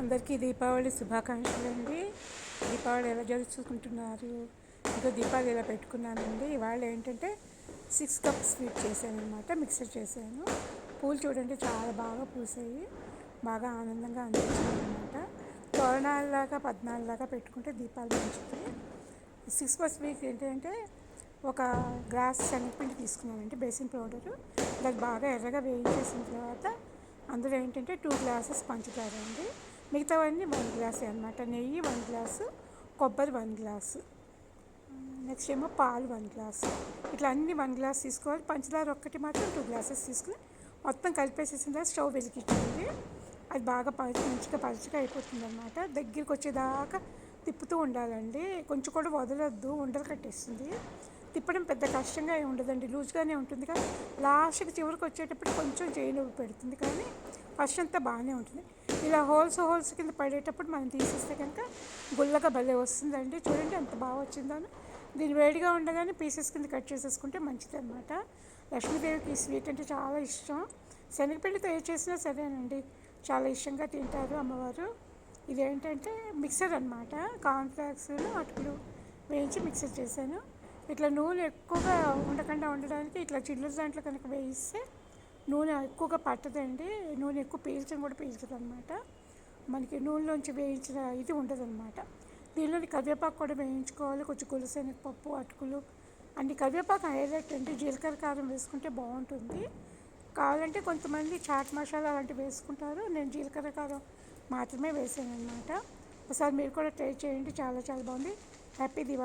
అందరికీ దీపావళి శుభాకాంక్షలు అండి. దీపావళి ఎలా జరుపుకుంటున్నారు? ఇంకా దీపావళి ఎలా పెట్టుకున్నానండి. ఇవాళ ఏంటంటే 6 కప్స్ స్వీట్ చేశాను అనమాట. మిక్సర్ చేశాను. పూలు చూడండి చాలా బాగా పూసాయి. బాగా ఆనందంగా అనిపించింది అనమాట. తోరణాలలాగా 14లాగా పెట్టుకుంటే దీపాలు మంచిది. 6 కప్స్ స్వీట్ ఏంటంటే ఒక గ్లాస్ శనగపిండి తీసుకున్నానండి, బేసిన్ పౌడరు. దాన్ని బాగా ఎర్రగా వేయించేసిన తర్వాత అందులో ఏంటంటే 2 గ్లాసెస్ పంచదార అండి. మిగతావన్నీ 1 గ్లాసే అనమాట. నెయ్యి 1 గ్లాసు, కొబ్బరి 1 గ్లాసు, నెక్స్ట్ ఏమో పాలు 1 గ్లాసు. ఇట్లా అన్ని 1 గ్లాస్ తీసుకోవాలి. పంచదార ఒక్కటి మాత్రం 2 గ్లాసెస్ తీసుకుని మొత్తం కలిపేసేసిన తర్వాత స్టవ్ వెలిగించండి. అది బాగా మంచిగా పలుచగా అయిపోతుంది అనమాట. దగ్గరికి వచ్చేదాకా తిప్పుతూ ఉండాలండి. కొంచెం కూడా వదలొద్దు, ఉండలు కట్టేస్తుంది. తిప్పడం పెద్ద కష్టంగా ఏమి ఉండదండి, లూజ్గానే ఉంటుంది. కానీ లాస్ట్కి చివరికి వచ్చేటప్పుడు కొంచెం చేయి పెడుతుంది, కానీ ఫస్ట్ అంతా బాగానే ఉంటుంది. ఇలా హోల్స్ కింద పడేటప్పుడు మనం తీసేస్తే కనుక గుల్లగా భలే వస్తుందండి. చూడండి ఎంత బాగా వచ్చిందో. దీన్ని వేడిగా ఉండగానే పీసెస్ కింద కట్ చేసేసుకుంటే మంచిది అనమాట. లక్ష్మీదేవికి ఈ స్వీట్ అంటే చాలా ఇష్టం. శనగపిండితో ఏ చేసినా సరేనండి, చాలా ఇష్టంగా తింటారు అమ్మవారు. ఇదేంటంటే మిక్సర్ అనమాట. కార్న్ఫ్లాక్స్ అటుకులు వేయించి మిక్సర్ చేశాను. ఇట్లా నూనె ఎక్కువగా ఉండకుండా ఉండడానికి ఇట్లా చిల్లుల దాంట్లో కనుక వేయిస్తే నూనె ఎక్కువగా పట్టదండి. నూనె ఎక్కువ పీల్చడం కూడా పీల్చదు అనమాట. మనకి నూనెలోంచి వేయించిన ఇది ఉండదన్నమాట. దీనిలోని కరివేపాకు కూడా వేయించుకోవాలి. కొంచెం గులశనగపప్పు, అటుకులు అన్ని. కరివేపాకు హైలైట్ అండి. జీలకర్ర కారం వేసుకుంటే బాగుంటుంది. కావాలంటే కొంతమంది చాట్ మసాలా అలాంటివి వేసుకుంటారు. నేను జీలకర్ర కారం మాత్రమే వేసాను అనమాట. ఒకసారి మీరు కూడా ట్రై చేయండి, చాలా చాలా బాగుంది. హ్యాపీ దివాళీ.